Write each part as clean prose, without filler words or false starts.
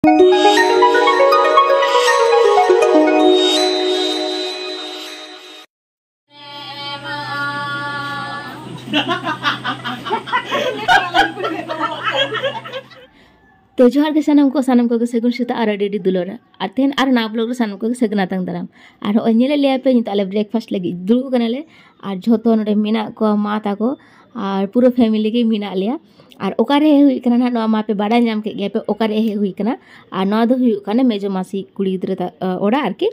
तो जोहार के सानम को सगुन सेता और अडी दुलरा और तेन और ना ब्लॉग सानम को सगुन आतंग दाराम और अनेले लिया पे नित आले ब्रेकफास्ट लगी दुरु कनाले और झोतो नडे मिना को मा ताको और पूरा फैमिली के मिना लिया और ओकारे हुई कना ना नो मा पे बाडा नाम के गया पे ओकारे हुई कना और नो दो हुई कना मेजो मासी कुड़ी गिद्रा ओड़ा आरकी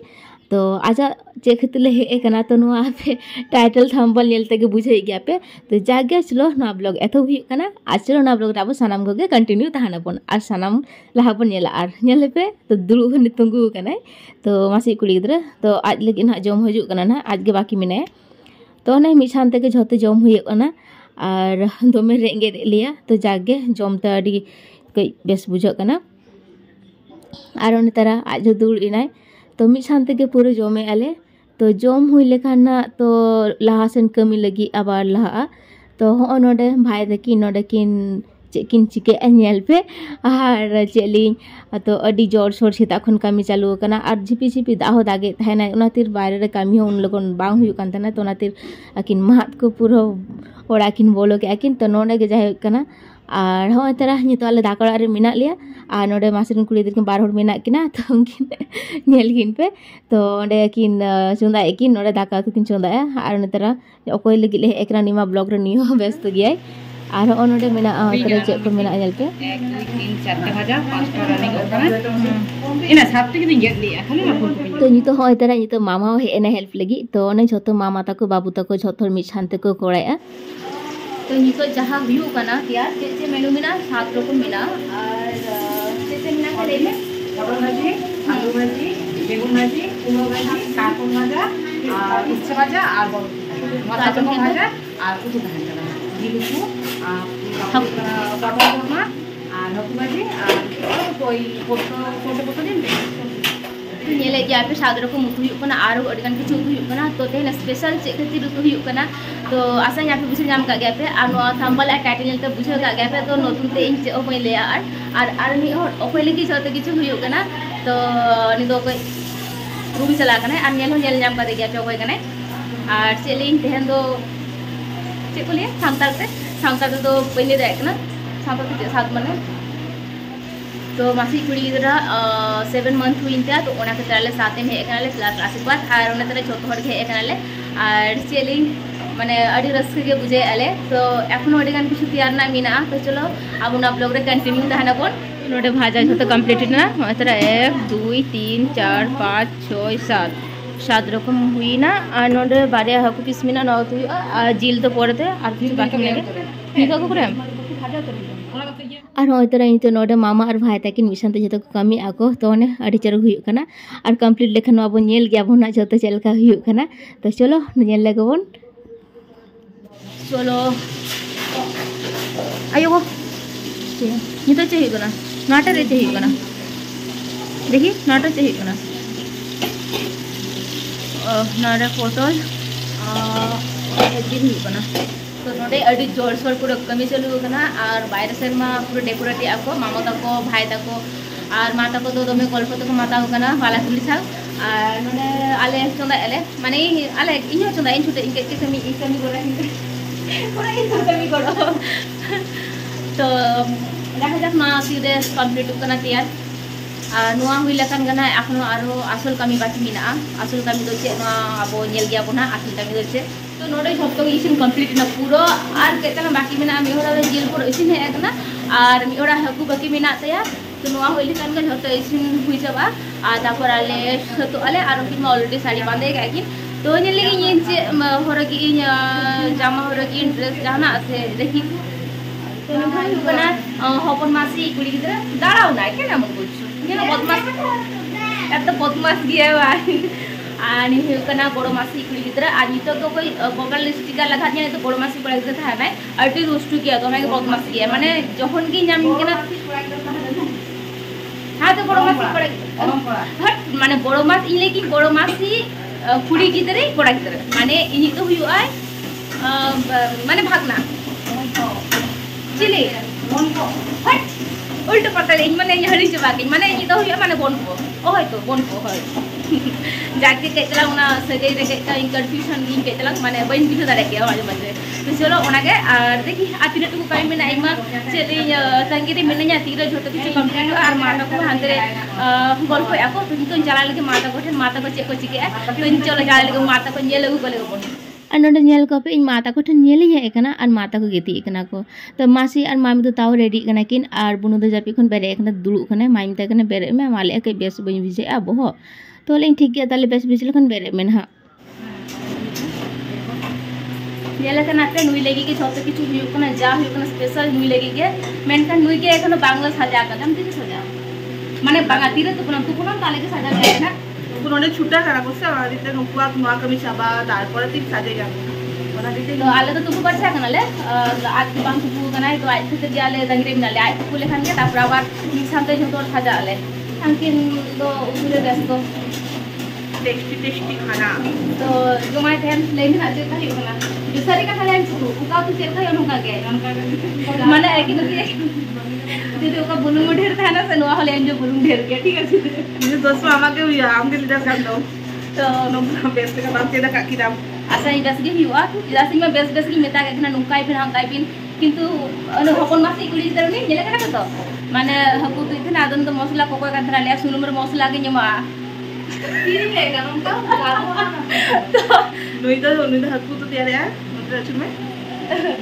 तो आजा चेखतले हे कना तो नुआ पे टाइटल थंबनेल नेलते के बुझे गया पे तो जागे चलो ना ब्लॉग एतो हुई कना आज चलो ना ब्लॉग राबो सानाम गोगे कंटिन्यू तहाना बन और सानाम लहा बन नेला और नेले पे तो दुरु नितुंगु कना तो मासी कुड़ी गिद्रा तो आज लगी ना जम हजू कना ना आज के बाकी मिने तो ने मिछान ते के झोते जम हुई कना और दोमे रेंगे लिया तो जागे जम ते अडी कई बेस बुझो कना और उन तरह आज दुड़ इनाय तो मिछान ते के पूरे जमे आले तो जम हुई लेखान ना तो लहा सेन कमी लगी आबार लहा तो हो नोडे भाई दकी नोडे किन चेकिन चिके नेल पे और चेलिंग तो अडी जोर सोर सेता खन कमी चालू कना और झिपी झिपी दाहो दागे थायना उनातिर बारे रे कमी हो उन लोगन बांग हुई कान तना तो उनातिर अकिन महत को पूरा ओड़ा किन बोलो के अकिन तो नोडे के जाय कना और हो तरह नितो आले दाकड़ा रे मिना लिया और नोडे मासिन कुड़ी दिर के बार होड़ मिना किना तो उनकिन नेल किन पे तो ओंडे किन चुंदा एकिन नोडे दाका तो किन चुंदा और उन तरह ओकोय लगी ले एकरा निमा ब्लॉग रे नियो व्यस्त गया और ओनोडे मिना तरह चेक को मिना नेल पे 1 2 3 4 भाजा 5 रनिंग ओकना इना सातटी के गेट लिया खाली ना फोन को तो नितो हो तरह नितो मामा हे एना हेल्प लगी तो ओने झोतो मामा ताको बाबू ताको झोतो मिछान ते को कोड़ाया तो नितो जहां व्यू कना यार जे मेनू मिना 7 रकम मिना और जे मिना का ले डबल भाजी आलू भाजी बेगुन भाजी कुमड़ो भाजी काकुन भाजा और उच्च भाजा और माथा को भाजा और कुछ भाजा जिलुकु और पटल और हकु भाजी और कोई फोटो दिन नेले गया पे 7 रकम उतु हुई कना और अडगान किछु उतु हुई कना तो तेन स्पेशल चे खातिर उतु हुई कना तो आशा यहाँ पे बुझे जाम का गया पे और नो थंबनेल आ टाइटल नेलते बुझे का गया पे तो नतुन ते इन चे ओपय लेया और नि और ओपय लगी जते किछु हुई कना तो नि दो कोई रूबी चला कना और नेल हो नेल जाम का गया पे ओपय कना और चेलिंग तेहन दो चे को लिया सांताल ते तो पहिले दे कना सांताल ते सात माने तो मासी कुड़ी गिद्रा 7 मंथ हुई तो ओना के तरले साथे में एकनाले क्लास बाद और ओना तरह छोट हड़ के एकनाले और चेलिंग माने अडी रस्के के बुझे आले तो एखोनो अडी गान किछु तैयार ना मिना तो चलो अब उना ब्लॉग रे कंटिन्यू तहना कोन नोडे भाजा जतो कंप्लीटेड ना मात्रा 1 2 3 4 5 6 7 रकम हुई ना और नोडे बारे हकु पीस मिना न तो और जिल तो पड़ते और किछु बाकी मिले निका को करे भाजा तो और हो तरह नितो नोडे मामा और भाई ताकिन मिशन ते जतो कमी आको तो ने अडी चरक हुई कना और कंप्लीट लेखन अब नेल गया बोना जतो चलका हुई कना तो चलो नेल लगबन चलो आयो वो नितो चाहिए कना नाटा रे चाहिए कना देखी नाटा चाहिए कना नाटा पोटल दिन हुई कना तो नोडे अडी जोर सोर पूरा कमी चालू कना और बाहर से पूरा डेकोरेट आको मामा तको भाई तको और मा तको तो दमे गल्प तको माता कना बाला तुली सा और नोडे आले चंदा आले माने आले इनो चंदा इन छुटे इनके कमी गोरा पूरा इन कमी गोरो तो देखा जाक मा सीधे कंप्लीट कना तैयार नुआ हुई लकान गना एखनो आरो आसल कमी बाकी मिना आसल कमी दो चे नुआ अबो नेल गया बोना आसल कमी दो चे तो नोडे झोटो इसिन कंप्लीट ना पूरा और केतना बाकी मिना मिहोरा जिल पूरा इसिन है कना और मिहोरा हकु बाकी मिना तया तो नुआ हुई लकान गन झोटो इसिन हुई जाबा आ तापर आले तो आले आरो कि ऑलरेडी साड़ी बांधे गाकिन तो नेल लगी इन चे होरगी जामा होरगी ड्रेस जाना से देखी तो नखान बना हपन मासी कुड़ी गिद्रा दाड़ाओ ना के ना मन बोलछु ये बदमाश एत बदमाश गया भाई आनी हुकना बड़ो मासी कुड़ी गिद्रा आज नितो तो कोई बगल स्टिकर लगा दिया तो बड़ो मासी पड़ा था ना अटी रुष्टु किया तो मैं बदमाश किया माने जखन की नाम केना हां तो बड़ो मासी पड़ा हट माने बड़ो मास इले की बड़ो मासी कुड़ी गिद्रे पड़ा गिद्रा माने इनी तो हुई आय माने भागना चिले मन को हट उल्टा पता इन माने हड़ी चबा के माने इन तो माने बोनको ओ होय तो बोनको होय जाके केतला उना सगई रे केता इन कंफ्यूजन इन केतला माने बइन बिजो दारे के माजे माजे तो चलो ओनागे आर देखि आतिना टुकु काई मेना इमा चेली तंगिरी मेनया तीरे झोतो किछु कंप्लीट आर माता को हांदरे गल्प याको तो तो चला लगे माता को ठेन माता को चेक को चिके तो इन चलो चला लगे माता को नेले उ गले बोन और नोडे नेल को पे इन माता को ठेन नेले हे एकना और माता को गेती एकना को तो मासी और मामी तो ताव रेडी कना किन और बुनु दो जापी खन बेरे एकना दुलु कने माइम ते कने बेरे में माले के बेस बइन बिजे आ बहो तो लें ठीक गया ताले बेस बिजल खन बेरे में हा नेले कना पे नुई लेगी के छोटे किछु हुई कना जा हुई कना स्पेशल नुई लेगी के मेन का नुई के एखनो बांग्ला सजा का दम तीन सजा माने बांगा तीरे तो पुनम ताले के सजा के ना पुनोने छुट्टा करा कोसे और इते नुकुआ नुआ कमी छाबा तारपरे तीन साजे जा ओना दिते तो आले तो तुबु करछा कना ले आज बांग तुबु कना तो आज से जाले दंगरे मिनाले आज को लेखान के तापर आबार मिक सामते झोतो सजा आले अंकिन दो उरे बेस तो टेस्टी खाना तो जुमाय थेन लेमिन आजे का ही कना दूसरी का खाले छुटू उका तो चेक है उनका के माने है कि दीदी उका बुलुंग ढेर था ना से नोआ हले एंजो बुलुंग ढेर के ठीक है ये दोस्तों আমাকে आम के लीडर कर दो तो नो बेस का बात के का किराम आसा इ बेस गे हुआ जासी में बेस की मेता के ना नुकाई फिर हम काई पिन किंतु अनु हपन मासी कुली दर नि नेले कना तो माने हकु तो इथना आदन तो मसला कोको का थरा ले सुनुमर मसला के नमा तीन लेगा उनका तो नुई तो हकु तो तैयार है मतलब अच्छे में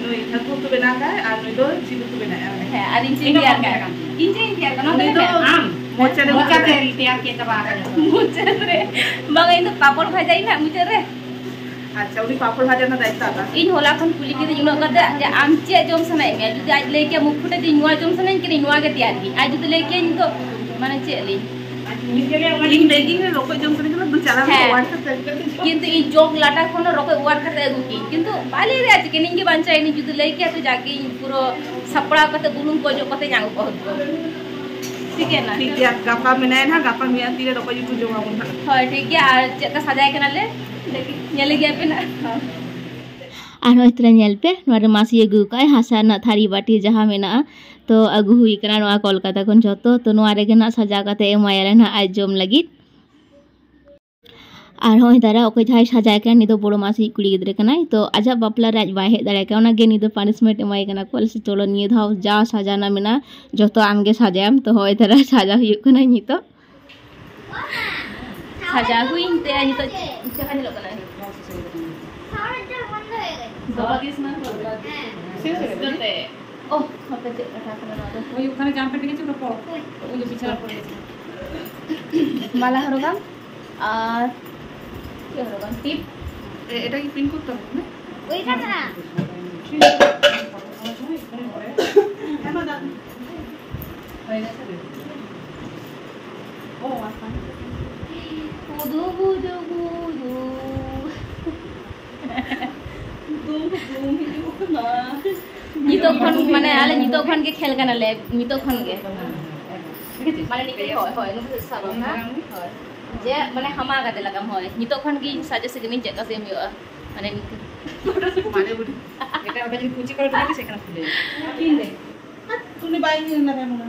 नुई हकु तो बनाता है और नुई तो चिकन तो बनाया है और इंचे तैयार का इंचे तैयार का नुई तो आम मोचा रे तैयार के तबा मोचा रे बागा इन तो पापड़ भाजाई ना मोचा रे अच्छा उनी पापड़ भाजा ना दायित्व आता इन होला खन कुली के इन करते जे आम चे जोम सनाई में जुदी आज लेके मुख फुटे दिन नुआ जोम सनाई के नुआ के तैयार की आज जुदी लेके इन तो माने चे ली इन बेगिंग रे रोको जोम सनाई के दो चारा में वाट करते किंतु इ जोग लाटा खन रोको वार करते अगु की किंतु बाली रे आज के निंगे बांचा इन जुदी लेके तो जाके इन पूरो सपड़ा करते बुलुंग को जो करते जांग बहुत ठीक है ना ठीक है गापा में ना गापा मिया तीरे रोको ju जो हम हां ठीक है और चेक सजाय के नाले नेले गया पे ना और इतना नेल पे नोरे मासी अगु काय हासा ना थारी बाटी जहां मेना तो अगु हुई कना नोआ कोलकाता खन जतो तो नोआ रे ना सजा काते एमायाले ना आज जोम लगी और होय दारा ओके जाय सजाय के नि दो बड़ो मासी कुड़ी गिदरे कनाय तो आजा बापला राज बाय हे दारा के ओना गे नि दो पनिशमेंट एमाय कना कोल से चलो नि धाव जा सजाना मेना जतो आमगे सजायम तो होय दारा सजा हुई कना नि तो सजा हुई ते नि तो चखा नि लगना बाबा किसना से ओ होते ते कथा कना तो ওই ওখানে জাম পেটে গেছে ওটা পড়ো ওই যে বিছানা পড়ে গেছে माला हरोगाम और কি হরগাম টিপ এটা কি পিন করতে হবে না ওইটা না ও আচ্ছা বুদু বুদু বুদু নিতো খন মানে আলে নিতো খন के खेल कना ले नितो খন के माने निके होय होय नु सब ना होय जे माने हमा गाते लगाम होय नितो খন की साजे से गनी जगह से मियो माने মানে বুড়ি এটা ওটা যদি কুচি করে দিলে সেখানে খুলে যাবে কিন দে তুমি বাইরে না কেন না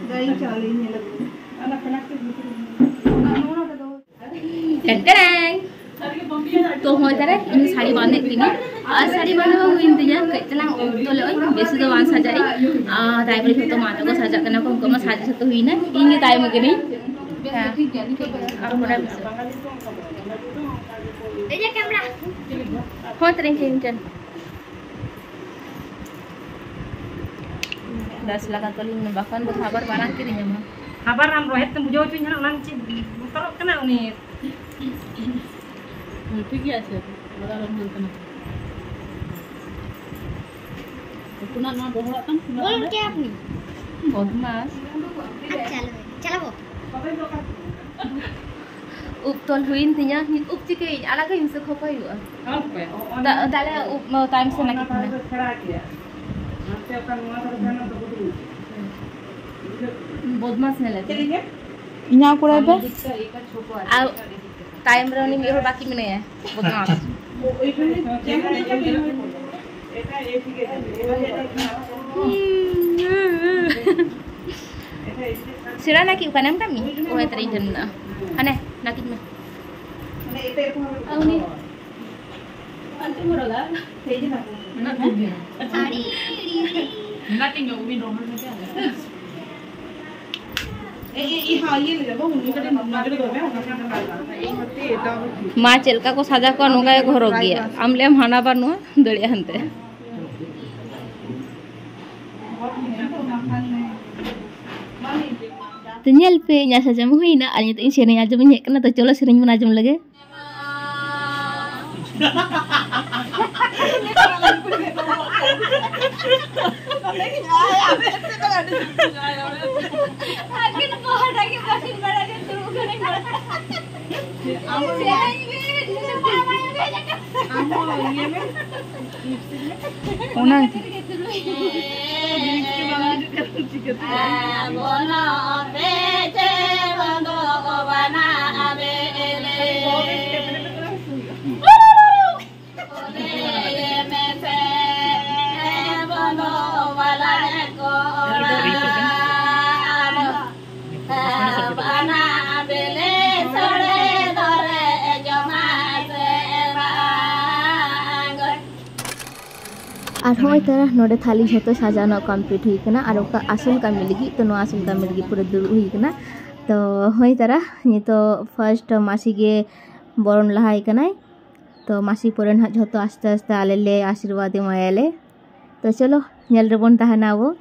গাই চালি নিলে আনা ফেনাকে टंटरंग तो हो जरा इन साड़ी बांधे तीन और साड़ी बांधे हुई इंतजार कइतला तो ले बेसी तो वान सजाई आ ताई पर तो माता को सजा करना को उनको साजा तो हुई ना इंगे ताई मगे नहीं और बड़ा ए जे कैमरा हो तरह के इंटन 10 laka kali bahkan buat kabar barang kirinya mah খাবার নাম রহেত বুঝাও তুই না নাম চি মতরক কেন উনি ঠিকই আছে বড় রহমান কেন কোনা না বড়াতাম बोल क्या अपनी बदमाश चलो उपतol huin tinya up cikein ala ka inse khopai hu dale up time se naki thana खड़ा किया आते अपन वहां पर खाना तो बुझू बदमाश ने लगे चलिए इना कोड़ा पे आ टाइम रे नि मेहर बाकी में है बदमाश ওইখানে কেমন এটা এটা এই ঠিক আছে Sira nakik bukan em kami. Oh, tadi jenna. Aneh, nakik mah. Ini. Antu muraga. Teji nak. Nothing you win Roman में माँ चिल्का को साजा को अनुगा एक घर गया आमले हम हाना बानो दड़िया हंते तो nyel pe nya saja हुई ना आज तो इन सेरेंग आज में हेकना तो चलो सेरेंग में आज में लगे और हमें तरह नोडे थाली झोतो साजानो कंप्लीट हुई कना और ओका आसन का मिलगी तो नो आसन का मिलगी पूरे दूर हुई कना तो हमें तरह ये तो फर्स्ट मासी के बरन लहाई कना तो मासी पुरन झोतो आस्ते आस्ते आले ले आशीर्वाद मायाले तो चलो नेल रेबन तहना वो